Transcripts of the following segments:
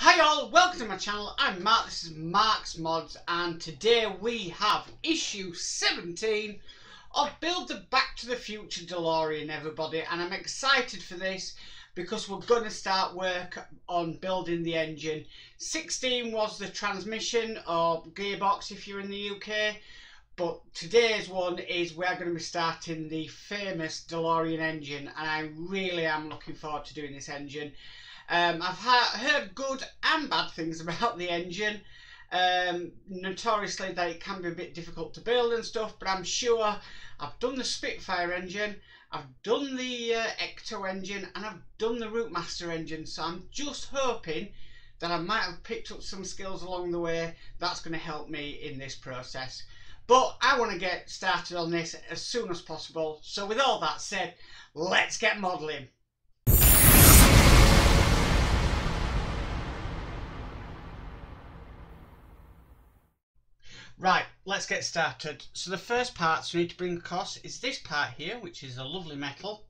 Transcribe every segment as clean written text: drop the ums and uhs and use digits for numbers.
Hi all, welcome to my channel. I'm Mark, this is Mark's Mods, and today we have issue 17 of Build the Back to the Future Delorean, everybody, and I'm excited for this because we're going to start work on building the engine. 16 was the transmission or gearbox if you're in the UK, but today's one is we're going to be starting the famous Delorean engine, and I really am looking forward to doing this engine. I've heard good and bad things about the engine. Notoriously that it can be a bit difficult to build and stuff, but I'm sure I've done the Spitfire engine, I've done the Ecto engine, and I've done the Routemaster engine, so I'm just hoping that I might have picked up some skills along the way that's going to help me in this process. But I want to get started on this as soon as possible, so with all that said, let's get modelling. Right, let's get started. So the first parts we need to bring across is this part here, which is a lovely metal,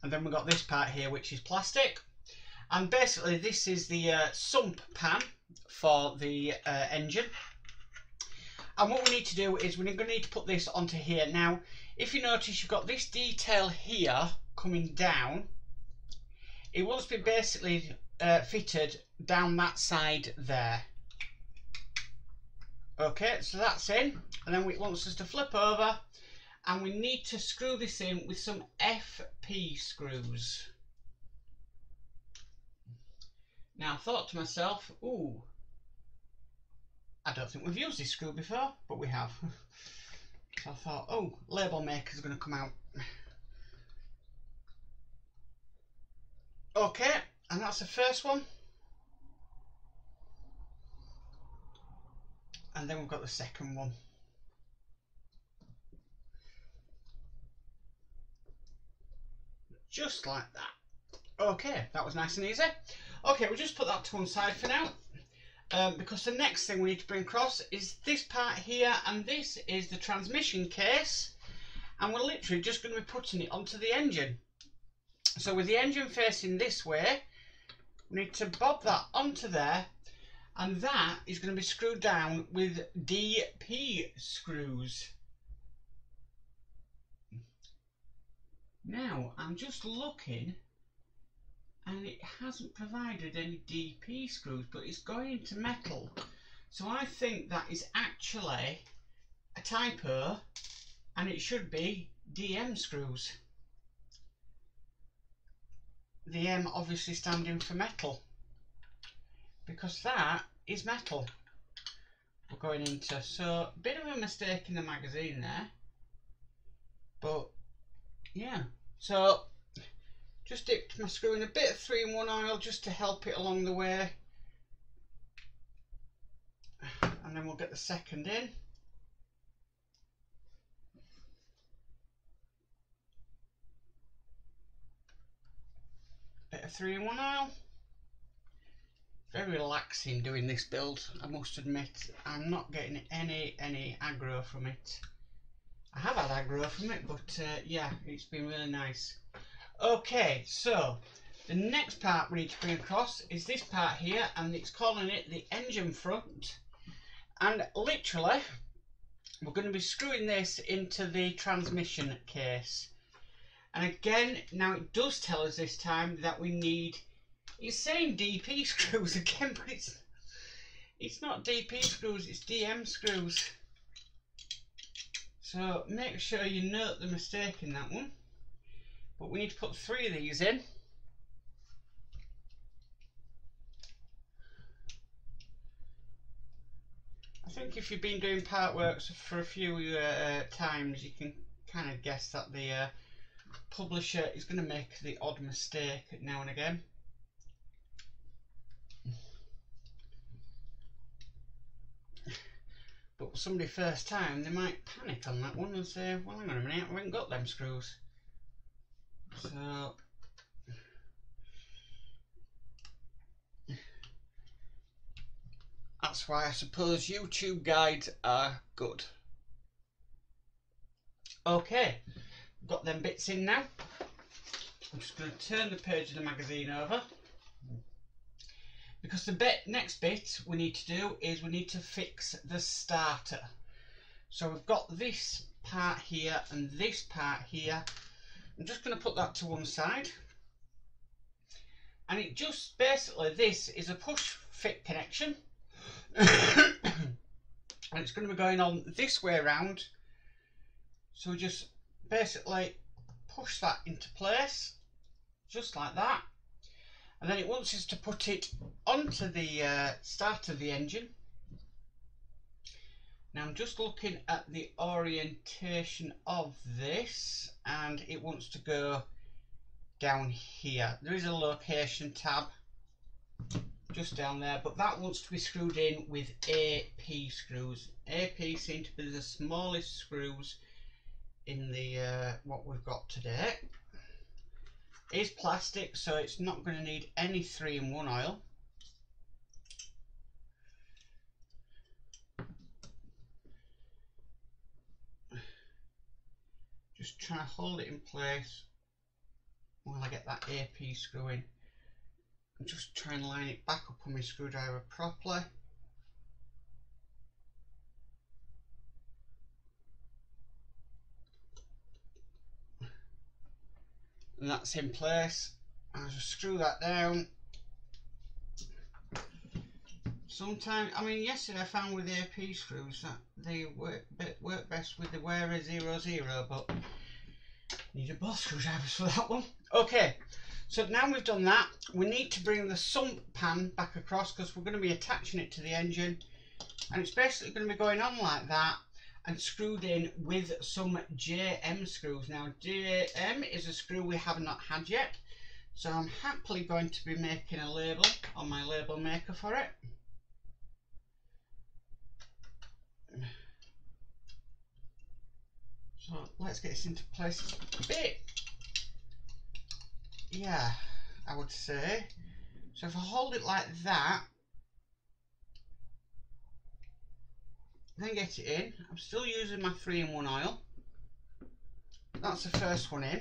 and then we've got this part here, which is plastic. And basically this is the sump pan for the engine. And what we need to do is we're going to need to put this onto here. Now, if you notice, you've got this detail here coming down. It wants to be basically fitted down that side there. Okay, so that's in, and then it wants us to flip over, and we need to screw this in with some FP screws. Now I thought to myself, ooh, I don't think we've used this screw before, but we have. So I thought, oh, label maker's going to come out. Okay, and that's the first one. And then we've got the second one. Just like that. Okay, that was nice and easy. Okay, we'll just put that to one side for now. Because the next thing we need to bring across is this part here, and this is the transmission case. And we're literally just going to be putting it onto the engine. So with the engine facing this way, we need to bob that onto there. And that is going to be screwed down with DP screws. Now, I'm just looking, and it hasn't provided any DP screws, but it's going into metal. So I think that is actually a typo, and it should be DM screws. The M obviously standing for metal, because that is metal we're going into. So a bit of a mistake in the magazine there, but yeah, so just dipped my screw in a bit of 3-in-1 oil just to help it along the way, and then we'll get the second in. Bit of 3-in-1 oil. Very relaxing doing this build, I must admit. I'm not getting any aggro from it. I have had aggro from it, but yeah, it's been really nice. Okay, so the next part we need to bring across is this part here, and it's calling it the engine front. And literally, we're going to be screwing this into the transmission case. And again, now it does tell us this time that we need, it's saying DP screws again, but it's not DP screws, it's DM screws. So make sure you note the mistake in that one. But we need to put 3 of these in. I think if you've been doing part works for a few times, you can kind of guess that the publisher is going to make the odd mistake now and again. But for somebody first time, they might panic on that one and say, well, hang on a minute, I haven't got them screws. So that's why I suppose YouTube guides are good. Okay, got them bits in now. I'm just going to turn the page of the magazine over. because the next bit we need to do is we need to fix the starter. So we've got this part here and this part here. I'm just going to put that to one side, and it just basically, this is a push fit connection and it's going to be going on this way around. So we just basically push that into place just like that, and then it wants us to put it onto the start of the engine. Now I'm just looking at the orientation of this, and it wants to go down here. There is a location tab just down there, but that wants to be screwed in with AP screws. AP seem to be the smallest screws in the what we've got today. It is plastic, so it's not going to need any 3-in-1 oil. Just try to hold it in place while I get that AP screw in. And just try and line it back up on my screwdriver properly. And that's in place. I'll just screw that down. Sometimes, I mean, yesterday I found with AP screws that they work best with the wearer 00, but needed both screwdrivers for that one. Okay, so now we've done that, we need to bring the sump pan back across because we're going to be attaching it to the engine, and it's basically going to be going on like that and screwed in with some JM screws. Now JM is a screw we have not had yet, so I'm happily going to be making a label on my label maker for it. So let's get this into place a bit. Yeah, I would say. So if I hold it like that, then get it in. I'm still using my 3-in-1 oil. That's the first one in.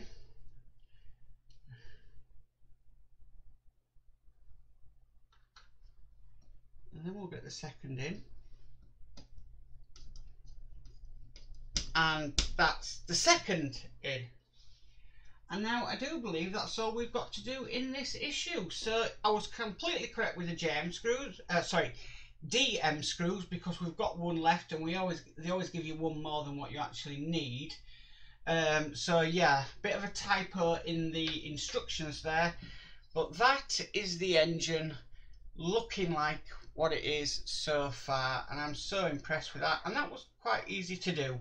And then we'll get the second in. And that's the second in. And now I do believe that's all we've got to do in this issue. So I was completely correct with the JM screws, DM screws, because we've got one left, and they always give you one more than what you actually need. So yeah, bit of a typo in the instructions there, but that is the engine looking like what it is so far, and I'm so impressed with that, and that was quite easy to do.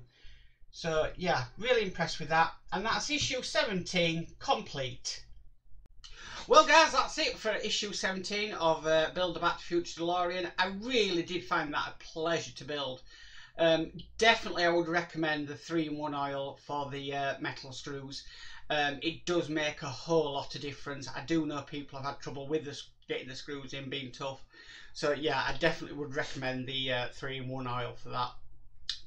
So yeah, really impressed with that, and that's issue 17 complete. Well guys, that's it for issue 17 of Build a Back to Future DeLorean. I really did find that a pleasure to build. Definitely I would recommend the 3-in-1 oil for the metal screws. It does make a whole lot of difference. I do know people have had trouble with getting the screws in, being tough. So yeah, I definitely would recommend the 3-in-1 oil for that.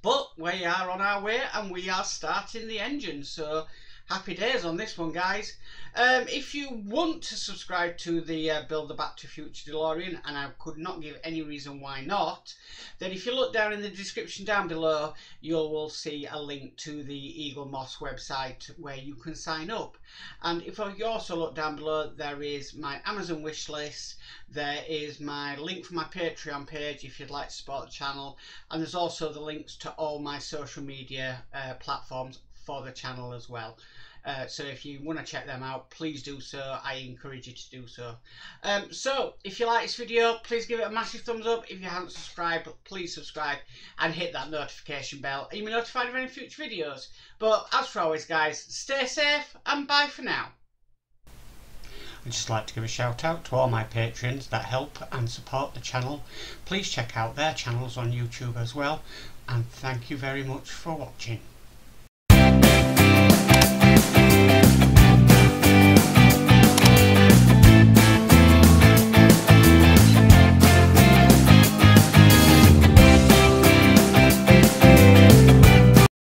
But we are on our way, and we are starting the engine, so happy days on this one, guys. If you want to subscribe to the Build a Back to Future DeLorean, and I could not give any reason why not, then if you look down in the description down below, you will see a link to the Eagle Moss website where you can sign up. And if you also look down below, there is my Amazon wish list, there is my link for my Patreon page if you'd like to support the channel, and there's also the links to all my social media platforms for the channel as well. So if you want to check them out, please do so. I encourage you to do so. So if you like this video, please give it a massive thumbs up. If you haven't subscribed, please subscribe and hit that notification bell, and you'll be notified of any future videos. But as for always, guys, stay safe and bye for now. I'd just like to give a shout out to all my patrons that help and support the channel. Please check out their channels on YouTube as well, and thank you very much for watching.